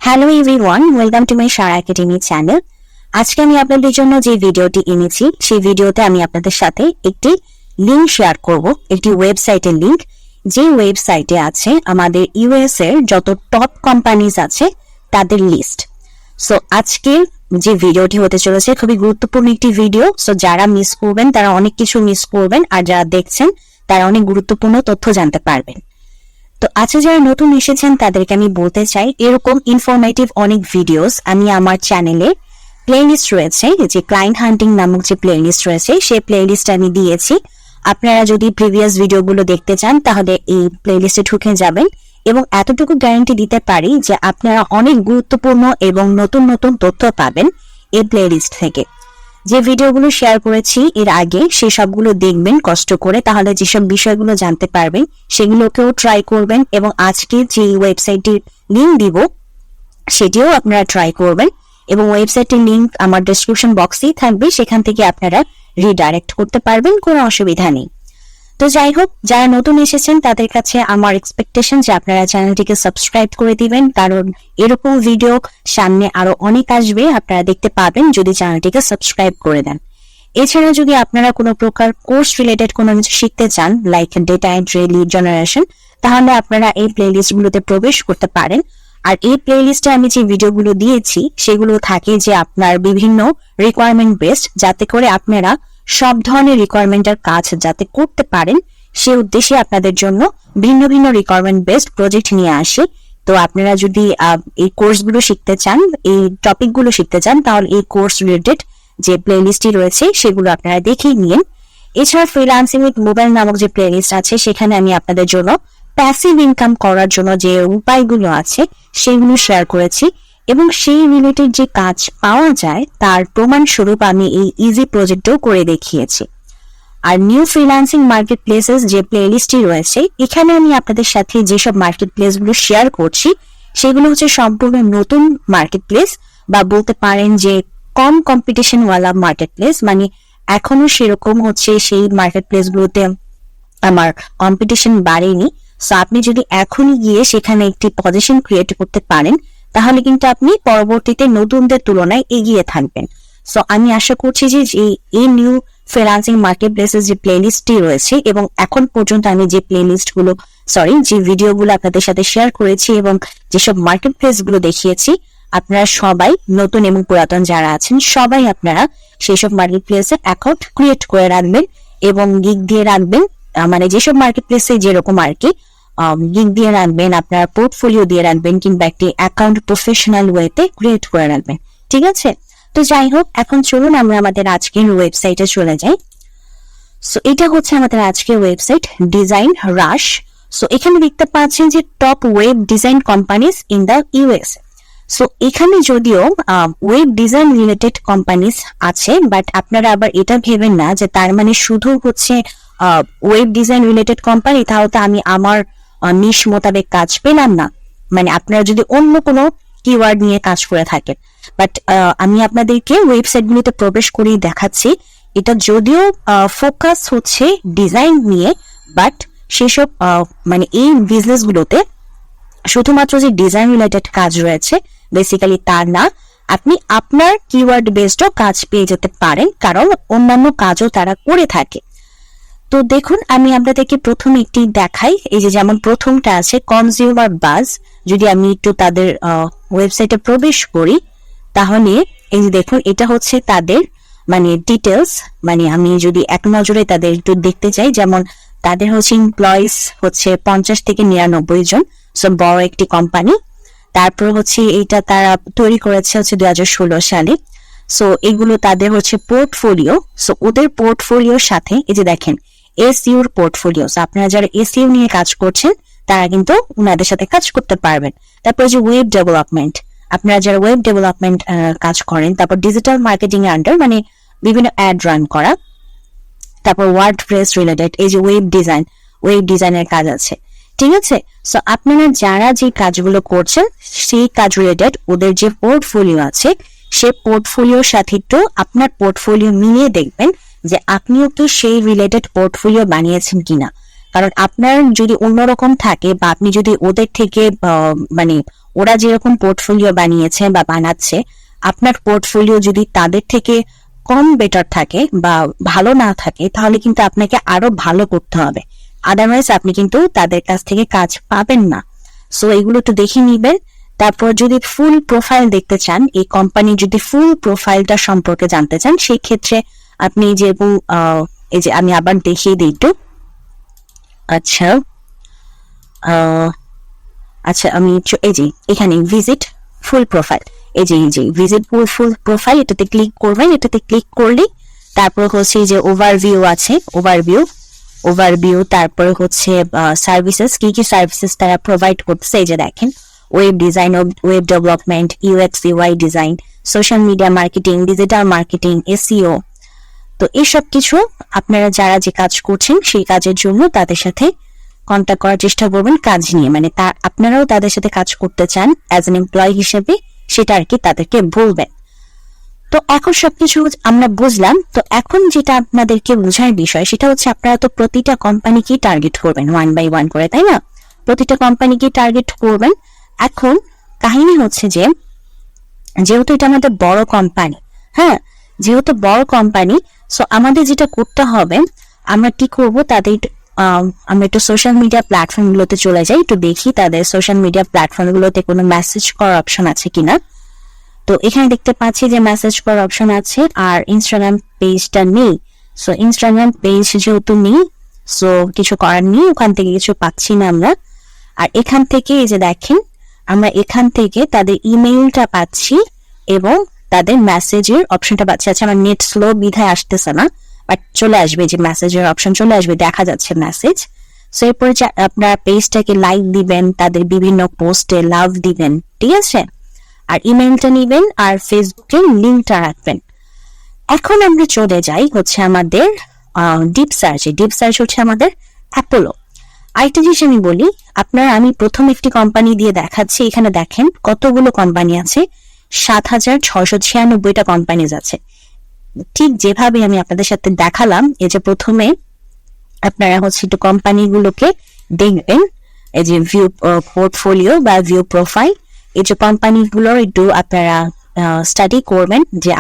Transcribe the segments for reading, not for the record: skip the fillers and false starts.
Hello everyone, welcome to my Sara academy channel. আজকে আমি আপনাদের জন্য যে ভিডিওটি এনেছি সেই ভিডিওতে আমি আপনাদের সাথে একটি লিঙ্ক শেয়ার করব, একটি ওয়েবসাইটের লিঙ্ক, যে ওয়েবসাইটে আছে আমাদের ইউএস এর যত টপ কোম্পানিজ আছে তাদের লিস্ট। সো আজকের যে ভিডিওটি হতে চলেছে খুবই গুরুত্বপূর্ণ একটি ভিডিও। সো যারা মিস করবেন তারা অনেক কিছু মিস করবেন, আর যারা দেখছেন তারা অনেক গুরুত্বপূর্ণ তথ্য জানতে পারবেন। তো আজকে যারা নতুন এসেছেন তাদেরকে আমি বলতে চাই, এরকম ইনফরমেটিভ অনেক ভিডিওস আমি আমার চ্যানেলে প্লেলিস্ট রয়েছে, যে ক্লায়েন্ট হান্টিং নামক যে প্লেলিস্ট রয়েছে সেই প্লেলিস্ট আমি দিয়েছি। আপনারা যদি প্রিভিয়াস ভিডিওগুলো দেখতে চান তাহলে এই প্লেলিস্টে ঢুকে যাবেন, এবং এতটুকু গ্যারান্টি দিতে পারি যে আপনারা অনেক গুরুত্বপূর্ণ এবং নতুন নতুন তথ্য পাবেন এই প্লেলিস্ট থেকে। যে ভিডিওগুলো শেয়ার করেছি এর আগে সে সবগুলো দেখবেন কষ্ট করে, তাহলে যেসব বিষয়গুলো জানতে পারবেন সেগুলোকেও ট্রাই করবেন, এবং আজকে যে ওয়েবসাইটটির লিঙ্ক দিব সেটিও আপনারা ট্রাই করবেন, এবং ওয়েবসাইটের লিঙ্ক আমার ডেসক্রিপশন বক্সেই থাকবে, সেখান থেকে আপনারা রিডাইরেক্ট করতে পারবেন, কোনো অসুবিধা নেই। তো যাই হোক, যারা নতুন এসেছেন তাদের কাছে আমার এক্সপেকটেশন যে আপনারা চ্যানেলটিকে সাবস্ক্রাইব করে দিবেন, কারণ এরকম ভিডিও সামনে আরো অনেক আসবে, আপনারা দেখতে পাবেন যদি চ্যানেলটিকে সাবস্ক্রাইব করে দেন। এছাড়া যদি আপনারা কোনো প্রকার কোর্স রিলেটেড কোনো কিছু শিখতে চান, like data entry, lead generation, তাহলে আপনারা এই প্লেলিস্টগুলোতে প্রবেশ করতে পারেন। আর এই প্লেলিস্টে আমি যে ভিডিওগুলো দিয়েছি সেগুলো থাকে যে আপনার বিভিন্ন রিকোয়ারমেন্ট বেসড, যাতে করে আপনারা সব ধরনের রিকোয়ারমেন্টের কাজ যাতে করতে পারেন সে উদ্দেশ্যে আপনাদের জন্য ভিন্ন ভিন্ন রিকোয়ারমেন্ট বেসড প্রজেক্ট নিয়ে আসি। তো আপনারা যদি এই কোর্সগুলো শিখতে চান, এই টপিকগুলো শিখতে চান, তাহলে এই কোর্স রিলেটেড যে প্লেলিস্টটি রয়েছে সেগুলো আপনারা দেখে নিন। এছাড়া ফ্রিল্যান্সিং উইথ মোবাইল নামক যে প্লেলিস্ট আছে সেখানে আমি আপনাদের জন্য প্যাসিভ ইনকাম করার জন্য যে উপায়গুলো আছে সেগুলো শেয়ার করেছি, এবং সেই রিলেটেড যে কাজ পাওয়া যায় তার প্রমাণ স্বরূপ আমি এই ইজি প্রজেক্টও করে দেখিয়েছি। আর নিউ ফ্রিল্যান্সিং মার্কেট প্লেসেস যে প্লেলিস্টটি রয়েছে, এখানে আমি আপনাদের সাথে যেসব মার্কেট প্লেসগুলো শেয়ার করছি সেগুলো হচ্ছে সম্পূর্ণ নতুন মার্কেট প্লেস, বা বলতে পারেন যে কম কম্পিটিশন ওয়ালা মার্কেট প্লেস। মানে এখনো সেরকম হচ্ছে সেই মার্কেট প্লেসগুলোতে আমার কম্পিটিশন বাড়েনি। সো আপনি যদি এখনই গিয়ে সেখানে একটি পজিশন ক্রিয়েট করতে পারেন তাহলে কিন্তু আপনি পরবর্তীতে নতুনদের তুলনায় এগিয়ে থাকবেন। সো আমি আশা করছি যে এই নিউ ফ্রিল্যান্সিং মার্কেট প্লেসের যে প্লেলিস্টটি রয়েছে, এবং এখন পর্যন্ত আমি যে যে ভিডিওগুলো আপনাদের সাথে শেয়ার করেছি এবং যেসব মার্কেট প্লেসগুলো দেখিয়েছি, আপনারা সবাই নতুন এবং পুরাতন যারা আছেন সবাই আপনারা সেই সব মার্কেট প্লেসে অ্যাকাউন্ট ক্রিয়েট করে রাখবেন এবং গিগ দিয়ে রাখবেন। মানে যেসব মার্কেট প্লেসে যেরকম আর কি লিঙ্ক দিয়ে রাখবেন, আপনার পোর্টফোলিও দিয়ে রাখবেন, কিংবা একটি অ্যাকাউন্ট প্রফেশনাল ওয়েতে ক্রিয়েট করে রাখবেন। ঠিক আছে? তো যাই হোক, এখন চলুন আমরা আমাদের আজকের ওয়েবসাইটে চলে যাই। সো এটা হচ্ছে আমাদের আজকের ওয়েবসাইট, ডিজাইন রাশ। সো এখানে দেখতে পাচ্ছেন যে top web design companies in the US. So এখানে যদিও ওয়েব ডিজাইন রিলেটেড কোম্পানিজ আছে, বাট আপনারা আবার এটা ভেবেন না যে তার মানে শুধু হচ্ছে ওয়েব ডিজাইন রিলেটেড কোম্পানি, তাহলে তো আমি আমার নিশ মোতাবেক কাজ পেলাম না। মানে আপনারা যদি অন্য কোনো কিওয়ার্ড নিয়ে কাজ করে থাকেন, বাট আমি আপনাদেরকে ওয়েবসাইটগুলোতে প্রবেশ করেই দেখাচ্ছি এটা যদিও ফোকাস হচ্ছে ডিজাইন নিয়ে, বাট সেসব মানে এই বিজনেসগুলোতে শুধুমাত্র যে ডিজাইন রিলেটেড কাজ রয়েছে বেসিক্যালি তা না, আপনি আপনার কিওয়ার্ড বেসডও কাজ পেয়ে যেতে পারেন, কারণ অন্যান্য কাজও তারা করে থাকে। তো দেখুন, আমি আপনাদেরকে প্রথমে একটি দেখাই। এই যে যেমন প্রথমটা আছে কনজিউমার বাজ। যদি আমি একটু তাদের ওয়েবসাইটে প্রবেশ করি তাহলে এই যে দেখুন, এটা হচ্ছে তাদের মানে ডিটেলস। মানে আমি যদি এক নজরে তাদের একটু দেখতে চাই, যেমন তাদের হচ্ছে এমপ্লয়িজ হচ্ছে 50 থেকে 99 জন। সো বড় একটি কোম্পানি। তারপর হচ্ছে এইটা তারা তৈরি করেছে হচ্ছে 2016 সালে। সো এগুলো তাদের হচ্ছে পোর্টফোলিও। সো ওদের পোর্টফোলিওর সাথে এই যে দেখেন এসইউর পোর্টফোলিও। আপনারা যারা এসইউ নিয়ে কাজ করছেন তারা কিন্তু ওনাদের সাথে কাজ করতে পারবেন। তারপর যে ওয়েব ডেভেলপমেন্ট, আপনারা যারা ওয়েব ডেভেলপমেন্ট কাজ করেন, তারপর ডিজিটাল মার্কেটিং এর আন্ডার মানে বিভিন্ন অ্যাড রান করা, তারপর ওয়ার্ডপ্রেস রিলেটেড এই যে ওয়েব ডিজাইনের কাজ আছে। ঠিক আছে? সো আপনারা যারা যে কাজগুলো করছেন সেই কাজ রিলেটেড ওদের যে পোর্টফোলিও আছে সেই পোর্টফোলিওর সাথে একটু আপনার পোর্টফোলিও মিলিয়ে দেখবেন যে আপনিও কি সেই রিলেটেড পোর্টফোলিও বানিয়েছেন কিনা। কারণ আপনার যদি অন্যরকম থাকে বা আপনি যদি ওদের থেকে মানে ওরা যেরকম পোর্টফোলিও বানিয়েছে বা বানাচ্ছে, আপনার পোর্টফোলিও যদি তাদের থেকে কম বেটার থাকে বা ভালো না থাকে, তাহলে কিন্তু আপনাকে আরো ভালো করতে হবে, আদারওয়াইজ আপনি কিন্তু তাদের কাছ থেকে কাজ পাবেন না। সো এগুলো একটু দেখে নিবেন। তারপর যদি ফুল প্রোফাইল দেখতে চান, এই কোম্পানি যদি ফুল প্রোফাইলটা সম্পর্কে জানতে চান, সেই ক্ষেত্রে আপনি যেরকম এই যে আমি আবার দেখিয়ে দিই একটু। আচ্ছা আচ্ছা আমি এই যে এখানে ভিজিট ফুল প্রোফাইল, এই যে ভিজিট ফুল প্রোফাইল, এটাতে ক্লিক করবেন। এটাতে ক্লিক করলেই তারপর হচ্ছে যে ওভারভিউ আছে, ওভারভিউ তারপর হচ্ছে সার্ভিসেস, কি কি সার্ভিসেস তারা প্রোভাইড করতেছে। এই যে দেখেন, web design, web development, UX UI design, social media marketing, digital marketing, SEO. তো এইসব কিছু আপনারা যারা যে কাজ করছেন সেই কাজের জন্য তাদের সাথে কন্ট্যাক্ট করার চেষ্টা করবেন কাজ নিয়ে, মানে আপনারাও তাদের সাথে কাজ করতে চান অ্যাজ এন এমপ্লয়ি হিসেবে, সেটা আর কি তাদেরকে বলবেন। তো এখন সবকিছু আমরা বুঝলাম। তো এখন যেটা আপনাদেরকে বোঝার বিষয় সেটা হচ্ছে আপনারা তো প্রতিটা কোম্পানিকে টার্গেট করবেন ওয়ান বাই ওয়ান করে, তাই না? প্রতিটা কোম্পানিকে টার্গেট করবেন। এখন কাহিনী হচ্ছে যে যেহেতু এটা আমাদের বড় কোম্পানি, হ্যাঁ যেহেতু বড় কোম্পানি, সো আমাদের যেটা করতে হবে, আমরা কি করব, তাদের আমরা একটু সোশ্যাল মিডিয়া প্ল্যাটফর্ম গুলোতে চলে যাই, একটু দেখি তাদের সোশ্যাল মিডিয়া প্ল্যাটফর্ম গুলোতে কোনো মেসেজ করার অপশন আছে কিনা। তো এখানে দেখতে পাচ্ছি যে মেসেজ করার অপশন আছে, আর ইনস্টাগ্রাম পেজটা নেই। সো ইনস্টাগ্রাম পেজ যেহেতু নেই, সো কিছু করার নেই, ওখান থেকে কিছু পাচ্ছি না আমরা। আর এখান থেকে এই যে দেখেন, আমরা এখান থেকে তাদের ইমেইলটা পাচ্ছি এবং তাদের মেসেজের অপশনটা পাচ্ছি। আচ্ছা আমার নেট স্লো বিধায় আসতেছে না, বাট চলে আসবে, যে মেসেজের অপশন চলে আসবে, দেখা যাচ্ছে মেসেজ। সো এরপরে আপনার পেজটাকে লাইক দিবেন, তাদের বিভিন্ন পোস্টে লাভ দিবেন, ঠিক আছে, আর ইমেইলটা নিবেন আর ফেসবুকে লিঙ্কটা রাখবেন। এখন আমরা চলে যাই হচ্ছে আমাদের ডিপ সার্চে। ডিপ সার্চ হচ্ছে আমাদের অ্যাপোলো। আরেকটা জিনিস আমি বলি, আমি প্রথম একটি কোম্পানি দিয়ে দেখাচ্ছি। এখানে দেখেন কতগুলো কোম্পানি আছে, 7,696টা কোম্পানিজ আছে। ঠিক যেভাবে আমি আপনাদের সাথে দেখালাম, এই যে প্রথমে আপনারা হচ্ছে একটু কোম্পানিগুলোকে দেখবেন, এই যে ভিউ পোর্টফোলিও বা ভিউ প্রোফাইল, এই যে কোম্পানিগুলোর একটু আপনারা স্টাডি করবেন, যে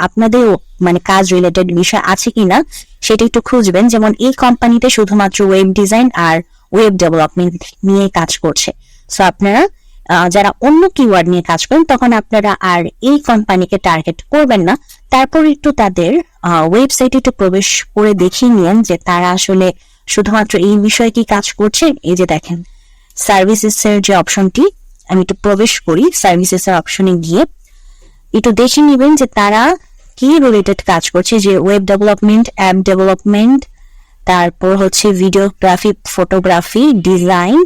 আপনাদের মানে কাজ রিলেটেড বিষয় আছে কিনা সেটা একটু খুঁজবেন। যেমন এই কোম্পানিতে শুধুমাত্র ওয়েব ডিজাইন আর ওয়েব ডেভেলপমেন্ট নিয়ে কাজ করছে। সো আপনারা যারা অন্য কিওয়ার্ড নিয়ে কাজ করেন, তখন আপনারা আর এই কোম্পানিকে টার্গেট করবেন না। তারপর একটু তাদের ওয়েবসাইটে একটু প্রবেশ করে দেখিয়ে নিন যে তারা আসলে শুধুমাত্র এই বিষয়ে কি কাজ করছে। এই যে দেখেন সার্ভিসেস এর যে অপশনটি, আমি একটু প্রবেশ করি, সার্ভিসেস এর অপশনে গিয়ে একটু দেখে নিবেন যে তারা কি রিলেটেড কাজ করছে, যে ওয়েব ডেভেলপমেন্ট, অ্যাপ ডেভেলপমেন্ট, তারপর হচ্ছে ভিডিওগ্রাফি, ফটোগ্রাফি, ডিজাইন,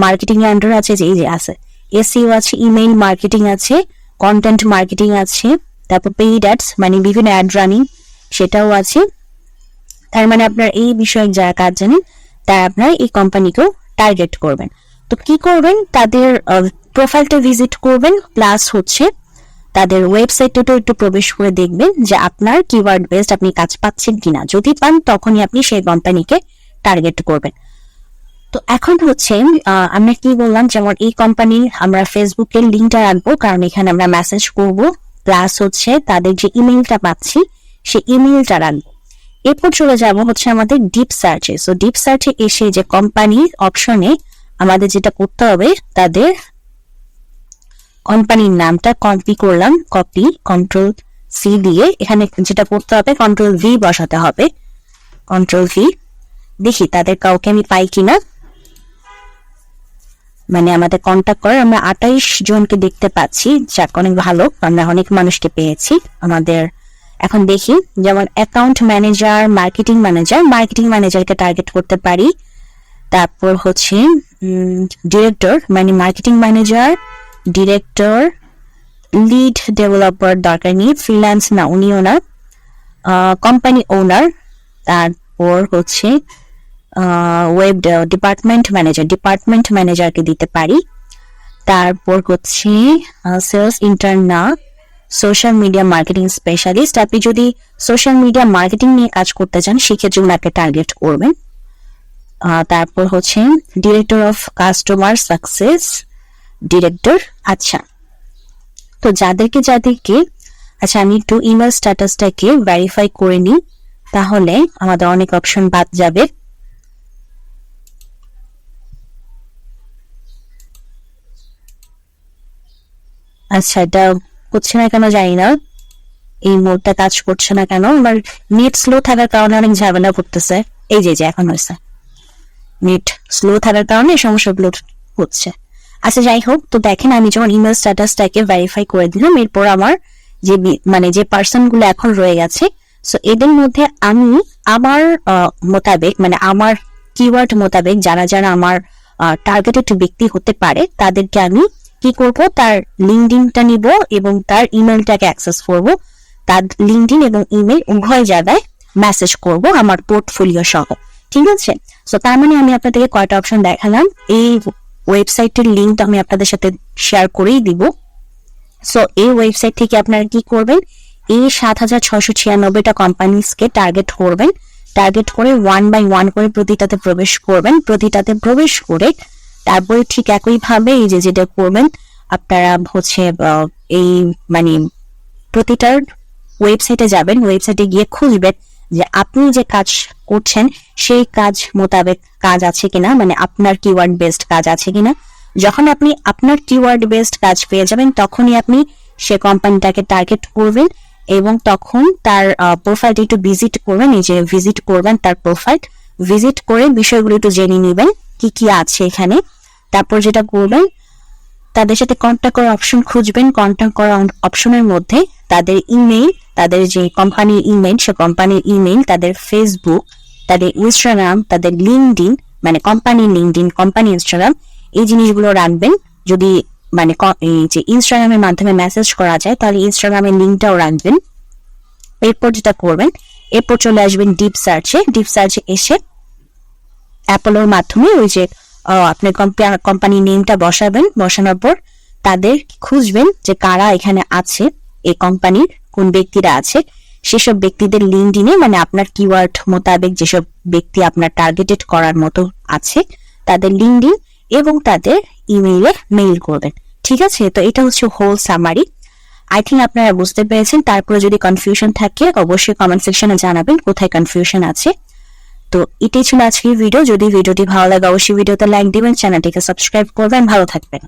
মার্কেটিং এর আন্ডার আছে, যে আছে এসইও আছে, ইমেইল মার্কেটিং আছে, কন্টেন্ট মার্কেটিং আছে, তারপর পেইড অ্যাডস মানে বিভিন্ন অ্যাড রানিং সেটাও আছে। তার মানে আপনার এই বিষয়ে যারা কাজ জানেন তারা আপনার এই কোম্পানিকেও টার্গেট করবেন। তো কি করবেন, তাদের প্রোফাইলটা ভিজিট করবেন, প্লাস হচ্ছে তাদের ওয়েবসাইটটাও একটু প্রবেশ করে দেখবেন যে আপনার কিওয়ার্ড বেসড আপনি কাজ পাচ্ছেন কিনা। যদি পান তখনই আপনি সেই কোম্পানিকে টার্গেট করবেন। তো এখন হচ্ছে আমরা কি বললাম, যেমন এই কোম্পানি আমরা ফেসবুকের লিঙ্কটা রাখবো, কারণ এখানে আমরা মেসেজ করব, প্লাস হচ্ছে তাদের যে ইমেইলটা পাচ্ছি সেই ইমেইলটা রাখবো। এরপর চলে যাব হচ্ছে আমাদের ডিপ সার্চে। সো ডিপ সার্চে এসে যে কোম্পানির অপশনে আমাদের যেটা করতে হবে, তাদের কোম্পানির নামটা কপি করলাম, কপি কন্ট্রোল সি দিয়ে এখানে যেটা করতে হবে কন্ট্রোল ভি বসাতে হবে, কন্ট্রোল ভি। দেখি তাদের কাউকে আমি পাই কিনা, মানে আমাদের কন্ট্যাক্ট করে আমরা 28 জনকে দেখতে পাচ্ছি, যাক অনেক ভালো, আমরা অনেক মানুষকে পেয়েছি আমাদের। এখন দেখি, যেমন অ্যাকাউন্ট ম্যানেজার, মার্কেটিং ম্যানেজারকে টার্গেট করতে পারি। তারপর হচ্ছে ডিরেক্টর মানে marketing manager, director, lead developer দরকার নেই, ফ্রিল্যান্স না উনিও না, কোম্পানি ওনার, তারপর হচ্ছে ওয়েব ডিপার্টমেন্ট ম্যানেজারকে দিতে পারি। তারপর হচ্ছে সেলস ইন্টার্ন না, সোশ্যাল মিডিয়া মার্কেটিং স্পেশালিস্ট। আপনি যদি সোশ্যাল মিডিয়া মার্কেটিং নিয়ে কাজ করতে চান সেক্ষেত্রে ওনাকে টার্গেট করবেন। তারপর হচ্ছে director of customer success, director. আচ্ছা, তো যাদেরকে আচ্ছা আমি একটু ইমেল স্ট্যাটাসটাকে ভেরিফাই করে নিই, তাহলে আমাদের অনেক অপশন বাদ যাবে। আচ্ছা, এটা হচ্ছে না কেন জানি না, এই মোডটা কাজ করছে না কেন, আমার নেট স্লো থাকার কারণে অনেক ঝামেলা করতেছে। এই যে এখন হয়েছে, নেট স্লো থাকার কারণে সমস্যাগুলো হচ্ছে। আচ্ছা যাই হোক, তো দেখেন আমি যখন ইমেল স্ট্যাটাসটাকে ভেরিফাই করে দিলাম, এরপর আমার যে পার্সন গুলো এখন রয়ে গেছে, সো এদের মধ্যে আমি আমার মোতাবেক আমার কিওয়ার্ড মোতাবেক যারা আমার টার্গেটেড ব্যক্তি হতে পারে, তাদেরকে আমি কি করব, তার লিঙ্কডইনটা নিব এবং তার ইমেলটাকে অ্যাক্সেস করব, তার লিঙ্কডইন এবং ইমেল উভয় জায়গায় মেসেজ করব আমার পোর্টফোলিও সহ। ঠিক আছে, সো তার মানে আমি আপনাদেরকে কয়টা অপশন দেখালাম, এই ওয়েবসাইটের লিঙ্কটা আমি আপনাদের সাথে শেয়ার করেই দিব। সো এই ওয়েবসাইট থেকে আপনারা কি করবেন, এই 7,696টা কোম্পানিজকে টার্গেট করবেন, টার্গেট করে 1 বাই 1 করে প্রতিটাতে প্রবেশ করবেন, প্রতিটাতে প্রবেশ করে তারপরে ঠিক একইভাবে এই যে যেটা করবেন আপনারা হচ্ছে এই প্রতিটার ওয়েবসাইটে যাবেন, ওয়েবসাইটে গিয়ে খুঁজবেন যে আপনি যে কাজ করছেন সেই কাজ মোতাবেক কাজ আছে কিনা, আপনার কিওয়ার্ড বেসড কাজ আছে কিনা। যখন আপনি আপনার কিওয়ার্ড বেসড কাজ পেয়ে যাবেন, তখনই আপনি সে কোম্পানিটাকে টার্গেট করবেন এবং তখন তার প্রোফাইলটা একটু ভিজিট করবেন, এই যে ভিজিট করবেন তার প্রোফাইল, ভিজিট করে বিষয়গুলো একটু জেনে নেবেন কি কি আছে এখানে। তারপর যেটা করবেন, তাদের সাথে কন্ট্যাক্ট করার অপশন খুঁজবেন, কন্ট্যাক্ট করার অপশনের মধ্যে তাদের ইমেইল, তাদের যে কোম্পানির ইমেইল, সে কোম্পানির ইমেইল, তাদের ফেসবুক, তাদের ইনস্টাগ্রাম, তাদের লিঙ্কডইন কোম্পানির লিঙ্কডইন, কোম্পানি ইনস্টাগ্রাম, এই জিনিসগুলো রাখবেন। যদি এই যে ইনস্টাগ্রামের মাধ্যমে মেসেজ করা যায়, তাহলে ইনস্টাগ্রামের লিঙ্কটাও রাখবেন। এরপর যেটা করবেন, এরপর চলে আসবেন ডিপ সার্চে এসে অ্যাপোলোর মাধ্যমে ওই যে আপনি কোম্পানি নেমটা বসাবেন, বসানোর পর তাদের খুঁজবেন যে কারা এখানে আছে, এই কোম্পানির কোন ব্যক্তিরা আছে, সেসব ব্যক্তিদের লিঙ্কডইনে আপনার কিওয়ার্ড মোতাবেক যেসব ব্যক্তি আপনার টার্গেটেড করার মতো আছে, তাদের লিঙ্কডইন এবং তাদের ইমেইলে মেইল করবেন। ঠিক আছে, তো এটা হচ্ছে হোল সামারি। আই থিঙ্ক আপনারা বুঝতে পেরেছেন। তারপরে যদি কনফিউশন থাকে অবশ্যই কমেন্ট সেকশনে জানাবেন কোথায় কনফিউশন আছে। তো এটাই ছিল আজকের ভিডিও। যদি ভিডিওটি ভালো লাগে অবশ্যই ভিডিওতে লাইক দিবেন, চ্যানেলটিকে সাবস্ক্রাইব করবেন। ভালো থাকবেন।